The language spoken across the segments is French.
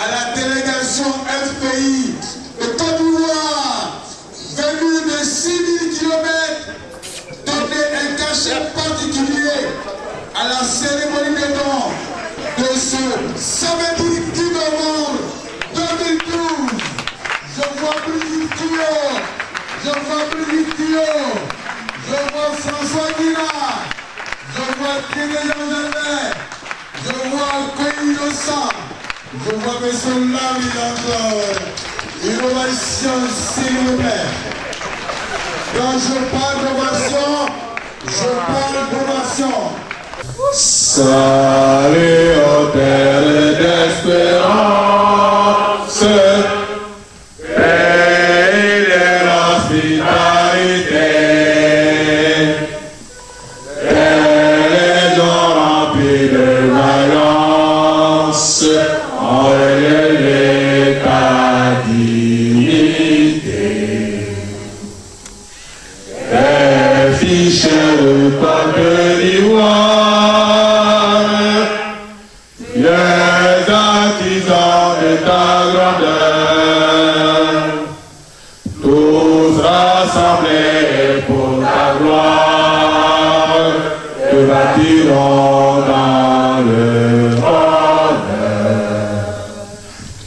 à la délégation FPI de Côte d'Ivoire, venue de 6000 km, donner un cachet particulier à la cérémonie de don de ce samedi 10 novembre 2012. Je vois Brigitte Thio, je vois François Guina, je vois Kéné Jean-Gervais, je vois Koyi Innocent, je vois M. Lamy encore. Innovation, s'il vous plaît. Quand je parle d'ovation, je parle d'ovation. Salut au terre d'espérance, pays de l'hospitalité, les gens remplis de vaillance, en l'état dignité, les fichiers de Côte d'Ivoire. Tous rassemblés pour ta gloire, te bâtirons dans le bonheur.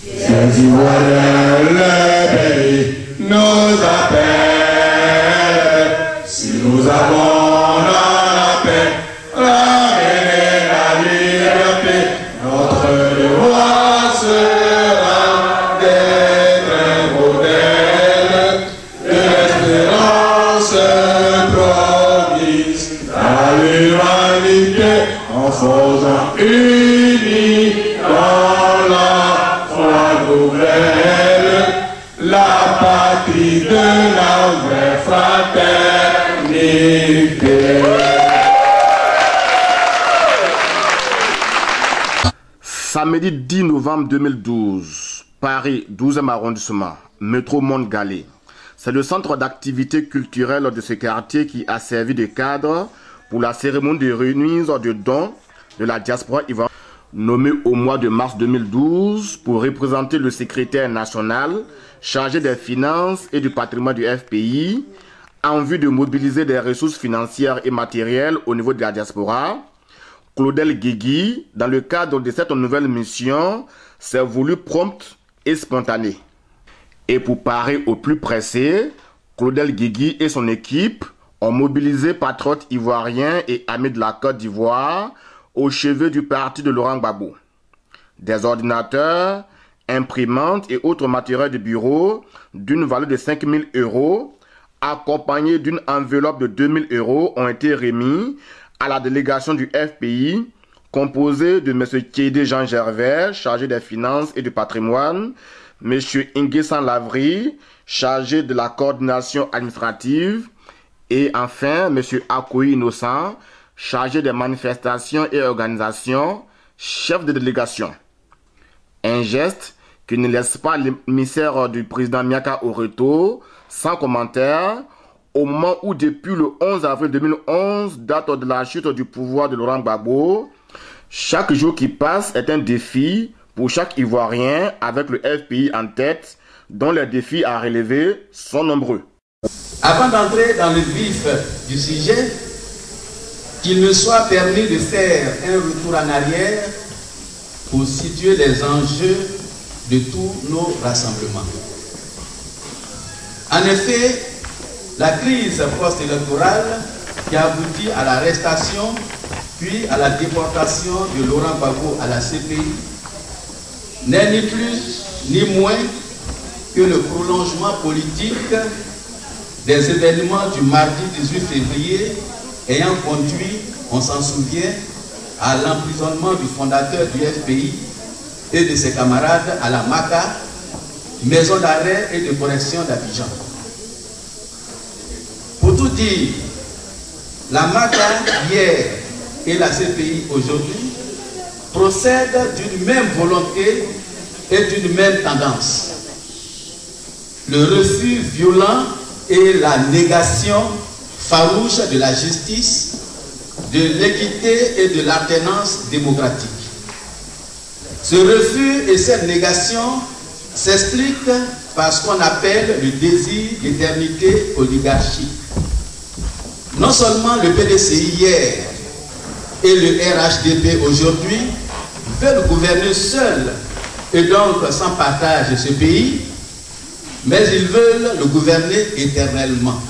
Ces Ivoiriens, le pays nous appelle. Si nous avons la paix, ramener la liberté, notre devoir sera d'être modèle de l'espérance promise à l'humanité en faisant unis dans la foi nouvelle la patrie de la vraie fraternité. Samedi 10 novembre 2012, Paris, 12e arrondissement, métro Mont-Galé. C'est le centre d'activité culturelle de ce quartier qui a servi de cadre pour la cérémonie de remise de dons de la diaspora ivoirienne, nommé au mois de mars 2012 pour représenter le secrétaire national chargé des finances et du patrimoine du FPI en vue de mobiliser des ressources financières et matérielles au niveau de la diaspora. Claudel Guigui, dans le cadre de cette nouvelle mission, s'est voulu prompte et spontané. Et pour parer au plus pressé, Claudel Guigui et son équipe ont mobilisé patriotes ivoiriens et amis de la Côte d'Ivoire au chevet du parti de Laurent Gbagbo. Des ordinateurs, imprimantes et autres matériels de bureau d'une valeur de 5 000 €, accompagnés d'une enveloppe de 2 000 € ont été remis à la délégation du FPI, composée de M. Kédé Jean-Gervais, chargé des finances et du patrimoine, M. Nguessan Lavry, chargé de la coordination administrative, et enfin M. Koyi Innocent, chargé des manifestations et organisations, chef de délégation. Un geste qui ne laisse pas l'émissaire du président Miaka au retour, sans commentaire, au moment où depuis le 11 avril 2011, date de la chute du pouvoir de Laurent Gbagbo, chaque jour qui passe est un défi pour chaque Ivoirien avec le FPI en tête, dont les défis à relever sont nombreux. Avant d'entrer dans le vif du sujet, qu'il me soit permis de faire un retour en arrière pour situer les enjeux de tous nos rassemblements. En effet, la crise post-électorale qui a abouti à l'arrestation puis à la déportation de Laurent Gbagbo à la CPI n'est ni plus ni moins que le prolongement politique des événements du mardi 18 février ayant conduit, on s'en souvient, à l'emprisonnement du fondateur du FPI et de ses camarades à la MACA, maison d'arrêt et de correction d'Abidjan. Pour tout dire, la MACA hier et la CPI aujourd'hui procèdent d'une même volonté et d'une même tendance. Le refus violent et la négation farouche de la justice, de l'équité et de l'alternance démocratique. Ce refus et cette négation s'expliquent par ce qu'on appelle le désir d'éternité oligarchique. Non seulement le PDCI hier et le RHDP aujourd'hui veulent gouverner seuls et donc sans partage de ce pays, mais ils veulent le gouverner éternellement.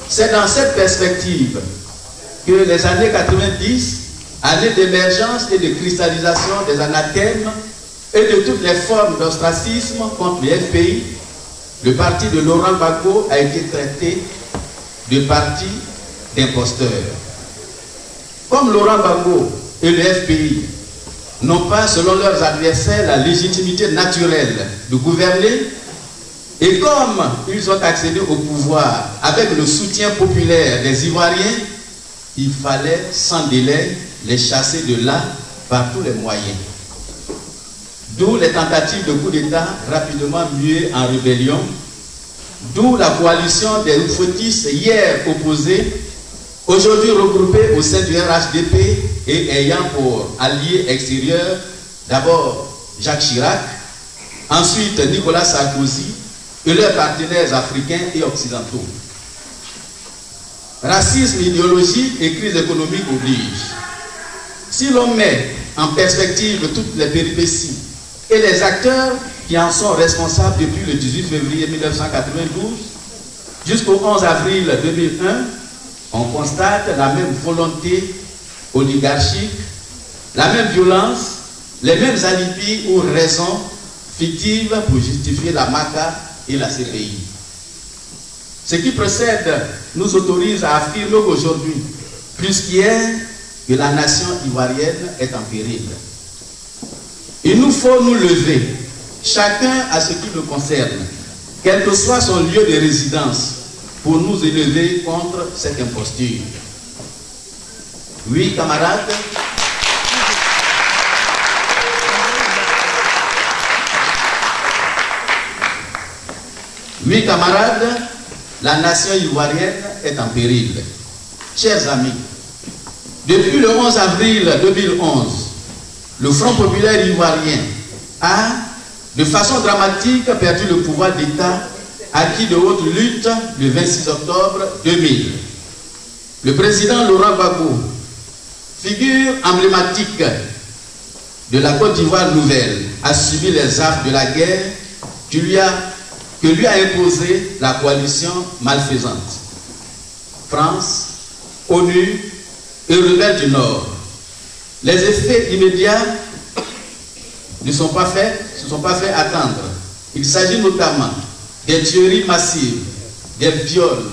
C'est dans cette perspective que les années 90, années d'émergence et de cristallisation des anathèmes et de toutes les formes d'ostracisme contre les FPI, le parti de Laurent Gbagbo a été traité de parti d'imposteurs. Comme Laurent Gbagbo et le FPI n'ont pas, selon leurs adversaires, la légitimité naturelle de gouverner, et comme ils ont accédé au pouvoir avec le soutien populaire des Ivoiriens, il fallait sans délai les chasser de là par tous les moyens. D'où les tentatives de coup d'État rapidement muées en rébellion, d'où la coalition des Oufoutistes hier opposés, aujourd'hui regroupés au sein du RHDP et ayant pour allié extérieur d'abord Jacques Chirac, ensuite Nicolas Sarkozy et leurs partenaires africains et occidentaux. Racisme idéologique et crise économique oblige. Si l'on met en perspective toutes les péripéties et les acteurs qui en sont responsables depuis le 18 février 1992 jusqu'au 11 avril 2001, on constate la même volonté oligarchique, la même violence, les mêmes alibis ou raisons fictives pour justifier la MACA et la CPI. Ce qui précède nous autorise à affirmer qu'aujourd'hui, plus qu'hier, que la nation ivoirienne est en péril. Il nous faut nous lever, chacun à ce qui le concerne, quel que soit son lieu de résidence, pour nous élever contre cette imposture. Oui, camarades, la nation ivoirienne est en péril. Chers amis, depuis le 11 avril 2011, le Front populaire ivoirien a, de façon dramatique, perdu le pouvoir d'État acquis de haute lutte le 26 octobre 2000. Le président Laurent Gbagbo, figure emblématique de la Côte d'Ivoire nouvelle, a subi les affres de la guerre que lui a imposé la coalition malfaisante. France, ONU et rebelles du Nord. Les effets immédiats ne se sont pas fait attendre. Il s'agit notamment des tueries massives, des viols,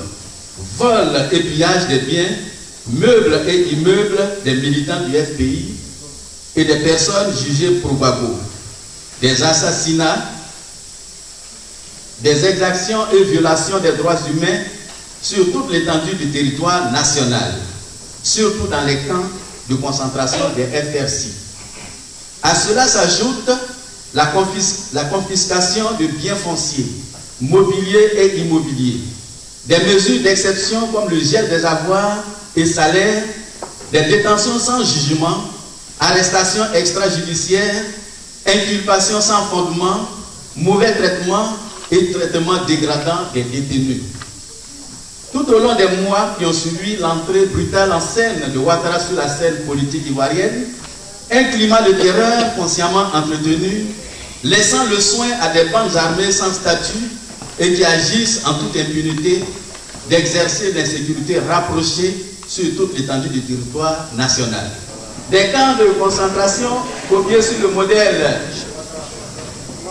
vols et pillages des biens, meubles et immeubles des militants du FPI et des personnes jugées pour Gbagbo, des assassinats, des exactions et violations des droits humains sur toute l'étendue du territoire national, surtout dans les camps de concentration des FRC. À cela s'ajoute la confiscation de biens fonciers, mobiliers et immobiliers, des mesures d'exception comme le gel des avoirs et salaires, des détentions sans jugement, arrestations extrajudiciaires, inculpations sans fondement, mauvais traitements et traitements dégradants des détenus. Tout au long des mois qui ont suivi l'entrée brutale en scène de Ouattara sur la scène politique ivoirienne, un climat de terreur consciemment entretenu, laissant le soin à des bandes armées sans statut et qui agissent en toute impunité d'exercer l'insécurité rapprochée sur toute l'étendue du territoire national. Des camps de concentration copiés sur le modèle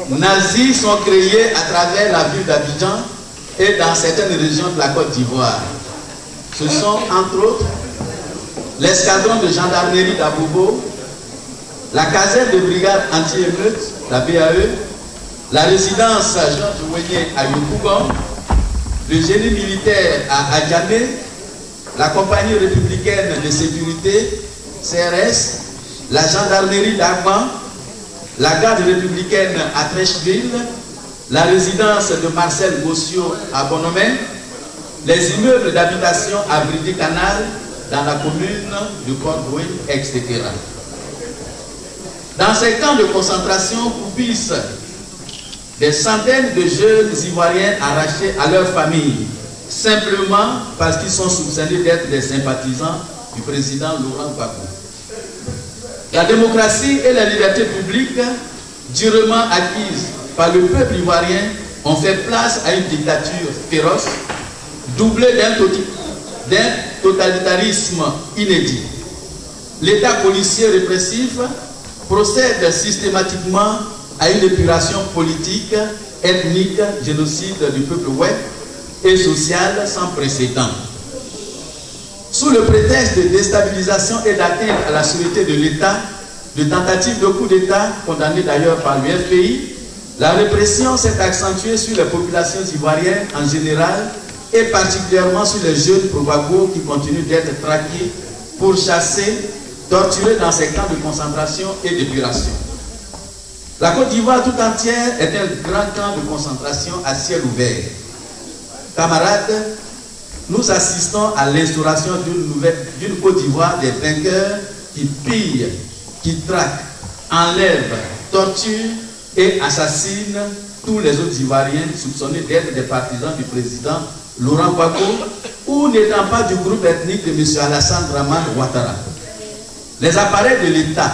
nazi sont créés à travers la ville d'Abidjan et dans certaines régions de la Côte d'Ivoire. Ce sont entre autres l'escadron de gendarmerie d'Abobo, la caserne de brigade anti-émeute, la BAE, la résidence Georges Weyer à Yopougon, le génie militaire à Adjamé, la compagnie républicaine de sécurité, CRS, la gendarmerie d'Agban, la garde républicaine à Trècheville, la résidence de Marcel Gossio à Bonomé, les immeubles d'habitation à Bridi-Canal dans la commune de Port-Louis, etc. Dans ces camps de concentration croupissent des centaines de jeunes Ivoiriens arrachés à leur famille, simplement parce qu'ils sont soupçonnés d'être des sympathisants du président Laurent Gbagbo. La démocratie et la liberté publique, durement acquises par le peuple ivoirien, ont fait place à une dictature féroce, doublée d'un totalitarisme inédit. L'État policier répressif procède systématiquement à une épuration politique, ethnique, génocide du peuple ouest et social sans précédent. Sous le prétexte de déstabilisation et d'atteinte à la sûreté de l'État, de tentatives de coup d'État, condamnées d'ailleurs par l'UFPI, la répression s'est accentuée sur les populations ivoiriennes en général et particulièrement sur les jeunes pro-Gbagbo qui continuent d'être traqués, pourchassés, torturés dans ces camps de concentration et d'épuration. La Côte d'Ivoire tout entière est un grand camp de concentration à ciel ouvert. Camarades, nous assistons à l'instauration d'une Côte d'Ivoire des vainqueurs qui pillent, qui traquent, enlèvent, torturent et assassinent tous les autres Ivoiriens soupçonnés d'être des partisans du président Laurent Gbagbo ou n'étant pas du groupe ethnique de M. Alassane Dramane Ouattara. Les appareils de l'État,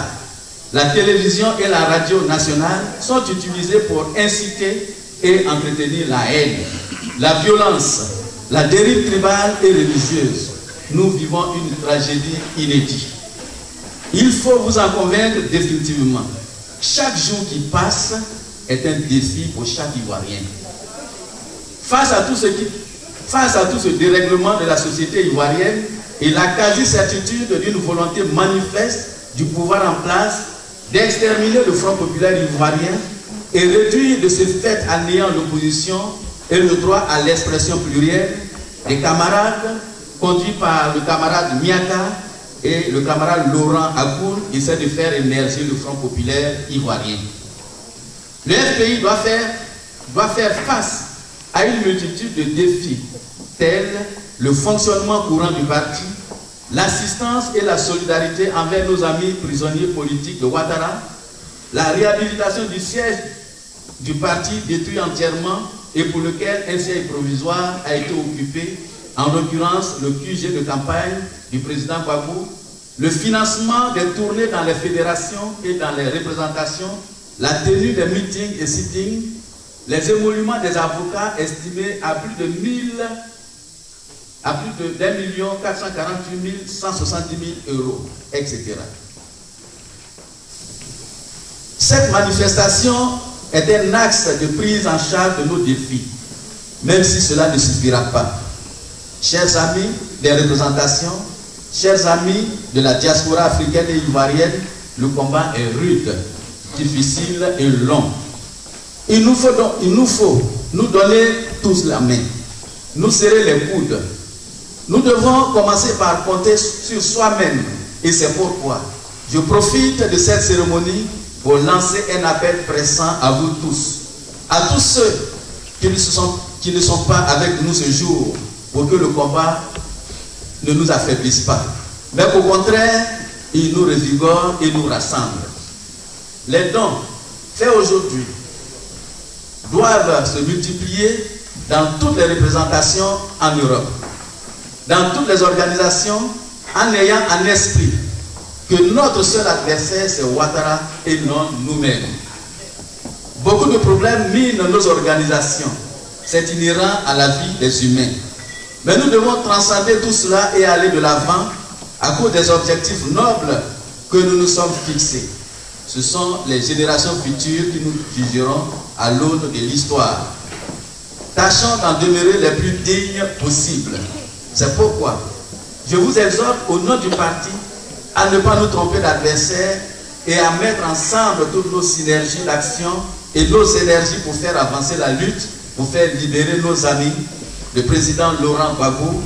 la télévision et la radio nationale sont utilisés pour inciter et entretenir la haine, la violence, la dérive tribale et religieuse. Nous vivons une tragédie inédite. Il faut vous en convaincre définitivement. Chaque jour qui passe est un défi pour chaque Ivoirien. Face à tout ce dérèglement de la société ivoirienne et la quasi-certitude d'une volonté manifeste du pouvoir en place d'exterminer le Front populaire ivoirien et réduire de ce fait à néant l'opposition et le droit à l'expression plurielle, les camarades, conduits par le camarade Miaka et le camarade Laurent Akoul, essaient de faire émerger le Front populaire ivoirien. Le FPI doit faire face à une multitude de défis, tels le fonctionnement courant du parti, l'assistance et la solidarité envers nos amis prisonniers politiques de Ouattara, la réhabilitation du siège du parti détruit entièrement et pour lequel un siège provisoire a été occupé, en l'occurrence le QG de campagne du président Gbagbo, le financement des tournées dans les fédérations et dans les représentations, la tenue des meetings et sittings, les émoluments des avocats estimés à plus de 1,448,170 €, etc. Cette manifestation est un axe de prise en charge de nos défis, même si cela ne suffira pas. Chers amis des représentations, chers amis de la diaspora africaine et ivoirienne, le combat est rude, difficile et long. Il nous faut nous donner tous la main, nous serrer les coudes. Nous devons commencer par compter sur soi-même et c'est pourquoi je profite de cette cérémonie pour lancer un appel pressant à vous tous, à tous ceux qui ne sont pas avec nous ce jour, pour que le combat ne nous affaiblisse pas, mais au contraire, il nous revigore et nous rassemble. Les dons faits aujourd'hui doivent se multiplier dans toutes les représentations en Europe, dans toutes les organisations, en ayant en esprit que notre seul adversaire c'est Ouattara et non nous-mêmes. Beaucoup de problèmes minent nos organisations, c'est inhérent à la vie des humains. Mais nous devons transcender tout cela et aller de l'avant à cause des objectifs nobles que nous nous sommes fixés. Ce sont les générations futures qui nous jugeront à l'aune de l'histoire. Tâchons d'en demeurer les plus dignes possibles. C'est pourquoi je vous exhorte au nom du parti à ne pas nous tromper d'adversaire et à mettre ensemble toutes nos synergies d'action et nos énergies pour faire avancer la lutte, pour faire libérer nos amis, le président Laurent Gbagbo,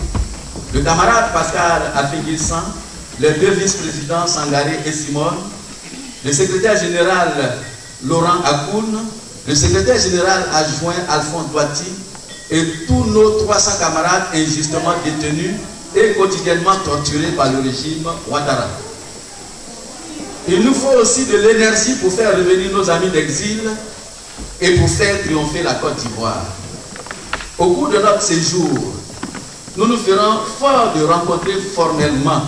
le camarade Pascal Afenguissan, les deux vice-présidents Sangaré et Simone, le secrétaire général Laurent Akoun, le secrétaire général adjoint Alphonse Douati et tous nos 300 camarades injustement détenus et quotidiennement torturés par le régime Ouattara. Il nous faut aussi de l'énergie pour faire revenir nos amis d'exil et pour faire triompher la Côte d'Ivoire. Au cours de notre séjour, nous nous ferons fort de rencontrer formellement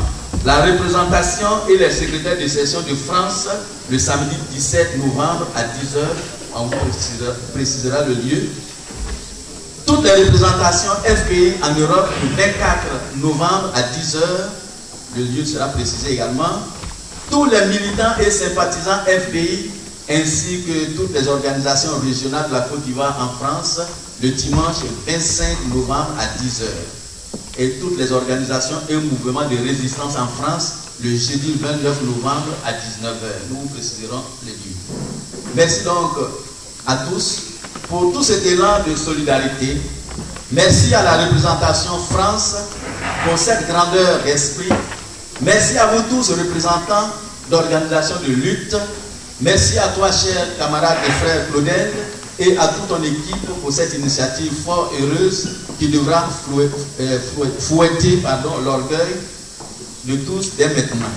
la représentation et les secrétaires de session de France le samedi 17 novembre à 10h. On vous précisera le lieu. Toutes les représentations FPI en Europe le 24 novembre à 10h. Le lieu sera précisé également. Tous les militants et sympathisants FPI ainsi que toutes les organisations régionales de la Côte d'Ivoire en France le dimanche 25 novembre à 10h. Et toutes les organisations et mouvements de résistance en France le jeudi 29 novembre à 19h. Nous vous préciserons les lieux. Merci donc à tous pour tout cet élan de solidarité. Merci à la représentation France pour cette grandeur d'esprit. Merci à vous tous, représentants d'organisations de lutte. Merci à toi, chers camarades et frères Claudel, et à toute ton équipe pour cette initiative fort heureuse qui devra fouetter l'orgueil de tous dès maintenant.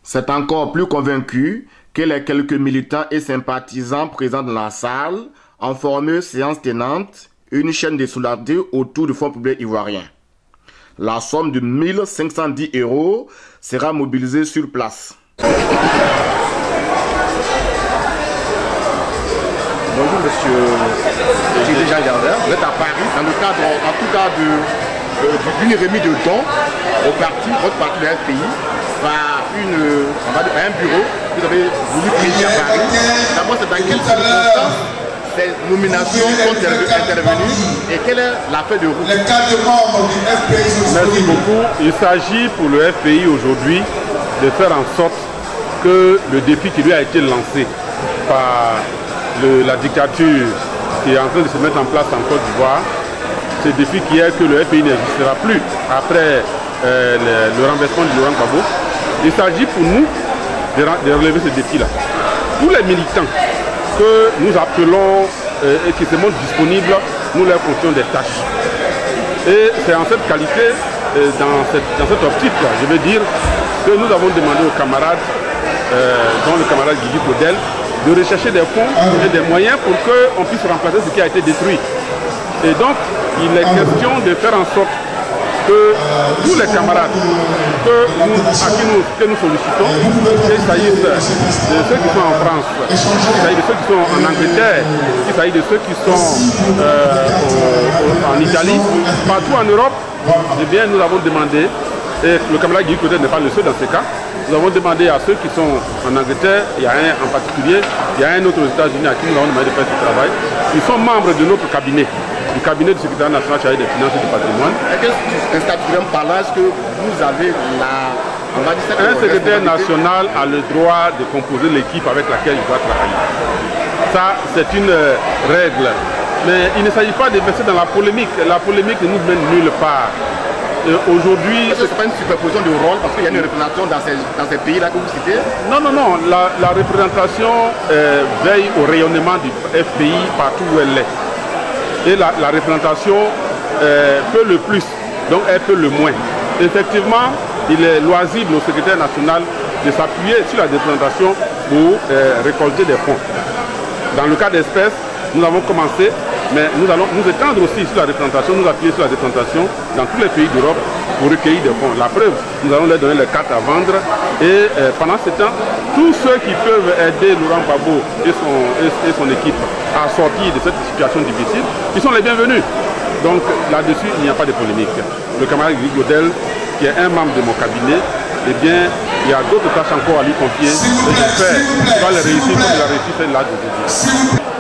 C'est encore plus convaincu que les quelques militants et sympathisants présents dans la salle ont formé séance tenante une chaîne de solidarité autour du Fonds public ivoirien. La somme de 1510 € sera mobilisée sur place. Bonjour monsieur Jean Gardin, vous êtes à Paris dans le cadre, en tout cas, d'une remise de dons au parti, votre parti de FPI, par un bureau que vous avez voulu créer à Paris. D'abord, c'est dans quelles circonstances ces nominations sont intervenues et quelle est la feuille de route? Les cadres membres du FPI. Merci beaucoup. Il s'agit pour le FPI aujourd'hui de faire en sorte que le défi qui lui a été lancé par la dictature qui est en train de se mettre en place en Côte d'Ivoire, ce défi qui est que le FPI n'existera plus après le renversement de Laurent Gbagbo. Il s'agit pour nous de relever ce défi-là. Tous les militants que nous appelons et qui se montrent disponibles, nous leur confions des tâches. Et c'est en cette qualité, dans cette optique-là, je veux dire, que nous avons demandé aux camarades, dont le camarade Guigui Claudel, de rechercher des fonds et des moyens pour qu'on puisse remplacer ce qui a été détruit. Et donc, il est question de faire en sorte que tous les camarades que nous sollicitons, qu'il s'agisse de ceux qui sont en France, qu'il s'agisse de ceux qui sont en Angleterre, qu'il s'agisse de ceux qui sont en Italie, partout en Europe, eh bien, nous avons demandé, et le camarade Guy Claudel n'est pas le seul dans ces cas, nous avons demandé à ceux qui sont en Angleterre, il y a un en particulier, il y a un autre aux États-Unis à qui nous avons demandé de faire ce travail. Ils sont membres de notre cabinet, du cabinet du secrétaire national chargé des finances et du patrimoine. Par là, est-ce que vous avez un secrétaire national a le droit de composer l'équipe avec laquelle il doit travailler. Ça, c'est une règle. Mais il ne s'agit pas de verser dans la polémique. La polémique ne nous mène nulle part. Aujourd'hui, ce n'est pas une superposition de rôle parce qu'il y a une représentation dans ces pays-là que vous citez? Non. La représentation veille au rayonnement du FPI partout où elle est. Et la représentation peut le plus, donc elle peut le moins. Effectivement, il est loisible au secrétaire national de s'appuyer sur la représentation pour récolter des fonds. Dans le cas d'espèces, nous avons commencé, mais nous allons nous étendre aussi sur la représentation, nous appuyer sur la représentation dans tous les pays d'Europe pour recueillir des fonds. La preuve, nous allons leur donner les cartes à vendre et pendant ce temps, tous ceux qui peuvent aider Laurent Gbagbo et son équipe à sortir de cette situation difficile, ils sont les bienvenus. Donc là-dessus, il n'y a pas de polémique. Le camarade Guy Claudel, qui est un membre de mon cabinet, eh bien, il y a d'autres tâches encore à lui confier et j'espère qu'il va les réussir comme il a réussi celle-là d'aujourd'hui.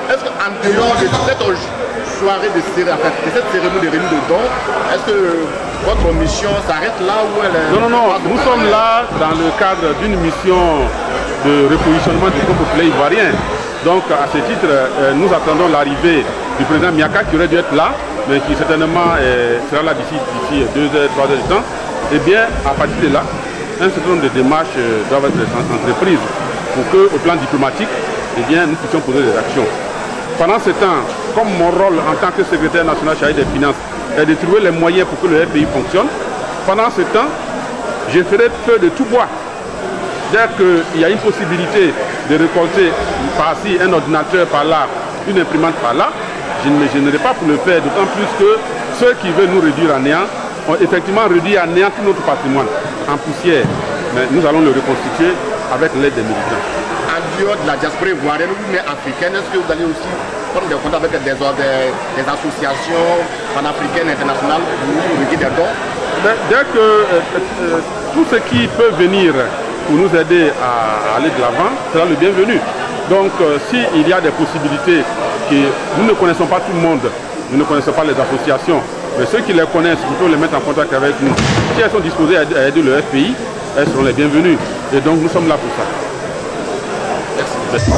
Est-ce qu'en dehors de cette soirée de cette cérémonie de remise de dons, est-ce que votre mission s'arrête là où elle est? Non, nous sommes là dans le cadre d'une mission de repositionnement du peuple populaire ivoirien. Donc à ce titre, nous attendons l'arrivée du président Miaka qui aurait dû être là, mais qui certainement sera là d'ici 2 heures, 3 heures de temps. Eh bien, à partir de là, un certain nombre de démarches doivent être entreprises pour qu'au plan diplomatique, eh bien, nous puissions poser des actions. Pendant ce temps, comme mon rôle en tant que secrétaire national chargé des finances est de trouver les moyens pour que le FPI fonctionne, pendant ce temps, je ferai feu de tout bois dès qu'il y a une possibilité de récolter par-ci un ordinateur par là, une imprimante par là, je ne me gênerai pas pour le faire, d'autant plus que ceux qui veulent nous réduire à néant ont effectivement réduit à néant tout notre patrimoine, en poussière. Mais nous allons le reconstituer avec l'aide des militants. En dehors de la diaspora ivoirienne ou africaine, est-ce que vous allez aussi prendre des contacts avec des associations panafricaines, internationales pour recueillir des dons? Dès que tout ce qui peut venir pour nous aider à aller de l'avant sera le bienvenu. Donc s'il y a des possibilités que nous ne connaissons pas tout le monde, nous ne connaissons pas les associations, mais ceux qui les connaissent, il faut les mettre en contact avec nous. Si elles sont disposées à aider le FPI, elles seront les bienvenues. Et donc nous sommes là pour ça. Merci.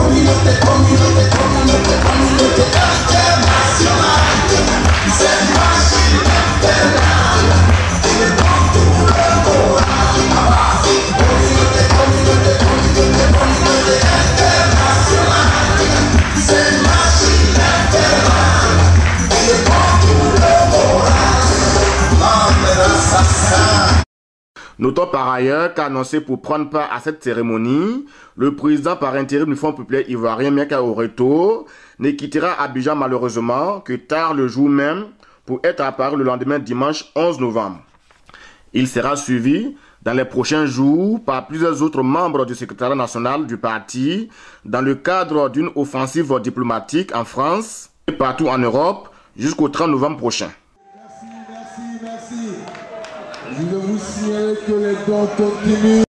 Notons par ailleurs qu'annoncé pour prendre part à cette cérémonie, le président par intérim du Fonds populaire ivoirien Miaka Oreto ne quittera Abidjan malheureusement que tard le jour même pour être à Paris le lendemain dimanche 11 novembre. Il sera suivi dans les prochains jours par plusieurs autres membres du secrétariat national du parti dans le cadre d'une offensive diplomatique en France et partout en Europe jusqu'au 30 novembre prochain. Je vais vous signaler que les dons continuent.